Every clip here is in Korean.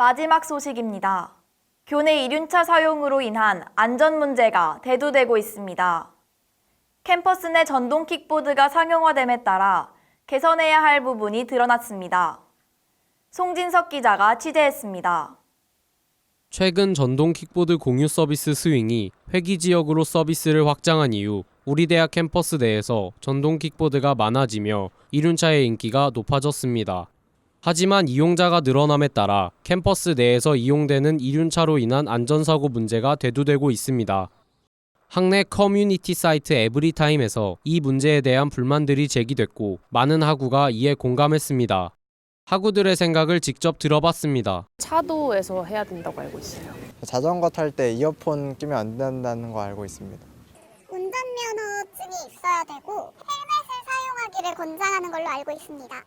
마지막 소식입니다. 교내 이륜차 사용으로 인한 안전 문제가 대두되고 있습니다. 캠퍼스 내 전동 킥보드가 상용화됨에 따라 개선해야 할 부분이 드러났습니다. 송진석 기자가 취재했습니다. 최근 전동 킥보드 공유 서비스 스윙이 회기 지역으로 서비스를 확장한 이후 우리 대학 캠퍼스 내에서 전동 킥보드가 많아지며 이륜차의 인기가 높아졌습니다. 하지만 이용자가 늘어남에 따라 캠퍼스 내에서 이용되는 이륜차로 인한 안전사고 문제가 대두되고 있습니다. 학내 커뮤니티 사이트 에브리타임에서 이 문제에 대한 불만들이 제기됐고 많은 학우가 이에 공감했습니다. 학우들의 생각을 직접 들어봤습니다. 차도에서 해야 된다고 알고 있어요. 자전거 탈 때 이어폰 끼면 안 된다는 거 알고 있습니다. 운전면허증이 있어야 되고 헬멧을 사용하기를 권장하는 걸로 알고 있습니다.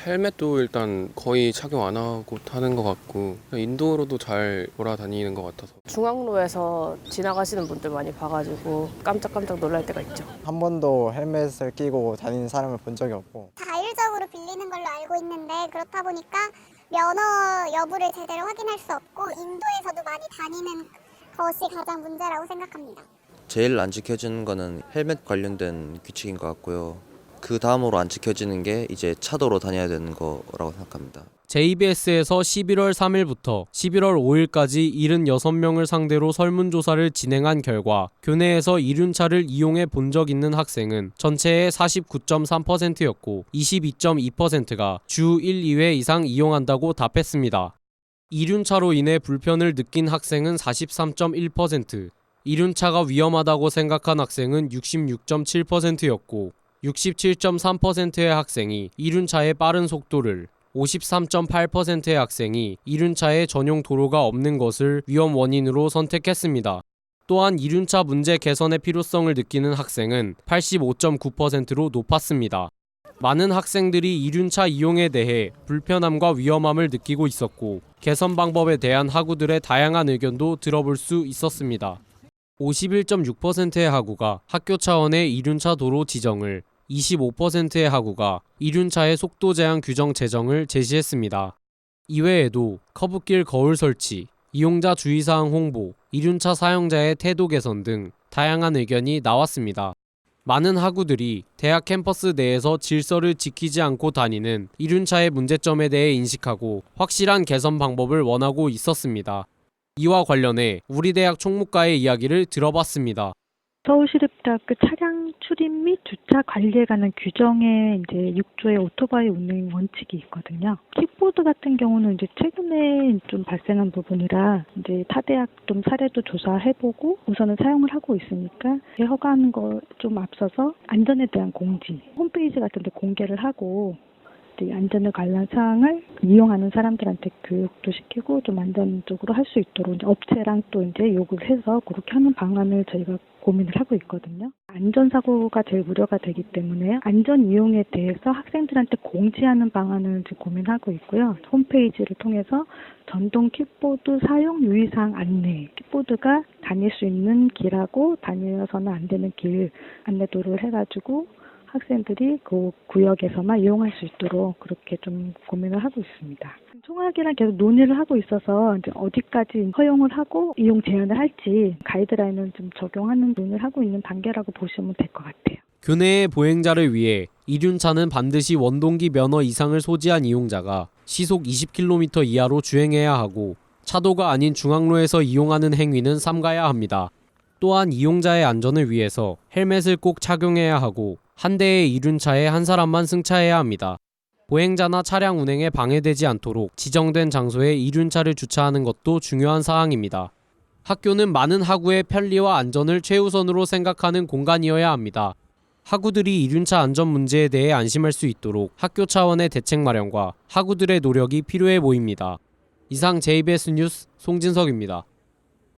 헬멧도 일단 거의 착용 안 하고 타는 것 같고 인도로도 잘 돌아다니는 것 같아서 중앙로에서 지나가시는 분들 많이 봐가지고 깜짝깜짝 놀랄 때가 있죠. 한 번도 헬멧을 끼고 다니는 사람을 본 적이 없고 자율적으로 빌리는 걸로 알고 있는데 그렇다 보니까 면허 여부를 제대로 확인할 수 없고 인도에서도 많이 다니는 것이 가장 문제라고 생각합니다. 제일 안 지켜지는 거는 헬멧 관련된 규칙인 것 같고요. 그 다음으로 안 지켜지는 게 이제 차도로 다녀야 되는 거라고 생각합니다. JBS에서 11월 3일부터 11월 5일까지 76명을 상대로 설문조사를 진행한 결과 교내에서 이륜차를 이용해 본 적 있는 학생은 전체의 49.3%였고 22.2%가 주 1, 2회 이상 이용한다고 답했습니다. 이륜차로 인해 불편을 느낀 학생은 43.1%, 이륜차가 위험하다고 생각한 학생은 66.7%였고 67.3%의 학생이 이륜차의 빠른 속도를, 53.8%의 학생이 이륜차의 전용 도로가 없는 것을 위험 원인으로 선택했습니다. 또한 이륜차 문제 개선의 필요성을 느끼는 학생은 85.9%로 높았습니다. 많은 학생들이 이륜차 이용에 대해 불편함과 위험함을 느끼고 있었고 개선 방법에 대한 학우들의 다양한 의견도 들어볼 수 있었습니다. 51.6%의 학우가 학교 차원의 이륜차 도로 지정을, 25%의 학우가 이륜차의 속도 제한 규정 제정을 제시했습니다. 이외에도 커브길 거울 설치, 이용자 주의사항 홍보, 이륜차 사용자의 태도 개선 등 다양한 의견이 나왔습니다. 많은 학우들이 대학 캠퍼스 내에서 질서를 지키지 않고 다니는 이륜차의 문제점에 대해 인식하고 확실한 개선 방법을 원하고 있었습니다. 이와 관련해 우리 대학 총무과의 이야기를 들어봤습니다. 서울시립대학교 차량 출입 및 주차 관리에 관한 규정에 이제 6조의 오토바이 운행 원칙이 있거든요. 킥보드 같은 경우는 이제 최근에 좀 발생한 부분이라 이제 타 대학 좀 사례도 조사해보고 우선은 사용을 하고 있으니까 허가하는 거 좀 앞서서 안전에 대한 공지, 홈페이지 같은 데 공개를 하고 안전에 관련 사항을 이용하는 사람들한테 교육도 시키고 좀 안전적으로 할 수 있도록 이제 업체랑 또 이제 요구를 해서 그렇게 하는 방안을 저희가 고민을 하고 있거든요. 안전사고가 제일 우려가 되기 때문에 안전 이용에 대해서 학생들한테 공지하는 방안을 이제 고민하고 있고요. 홈페이지를 통해서 전동 킥보드 사용 유의사항 안내, 킥보드가 다닐 수 있는 길하고 다녀서는 안 되는 길 안내도를 해가지고 학생들이 그 구역에서만 이용할 수 있도록 그렇게 좀 고민을 하고 있습니다. 총학이랑 계속 논의를 하고 있어서 이제 어디까지 허용을 하고 이용 제한을 할지 가이드라인을 좀 적용하는 논의를 하고 있는 단계라고 보시면 될 것 같아요. 교내의 보행자를 위해 이륜차는 반드시 원동기 면허 이상을 소지한 이용자가 시속 20km 이하로 주행해야 하고 차도가 아닌 중앙로에서 이용하는 행위는 삼가야 합니다. 또한 이용자의 안전을 위해서 헬멧을 꼭 착용해야 하고 한 대의 이륜차에 한 사람만 승차해야 합니다. 보행자나 차량 운행에 방해되지 않도록 지정된 장소에 이륜차를 주차하는 것도 중요한 사항입니다. 학교는 많은 학우의 편리와 안전을 최우선으로 생각하는 공간이어야 합니다. 학우들이 이륜차 안전 문제에 대해 안심할 수 있도록 학교 차원의 대책 마련과 학우들의 노력이 필요해 보입니다. 이상 JBS 뉴스 송진석입니다.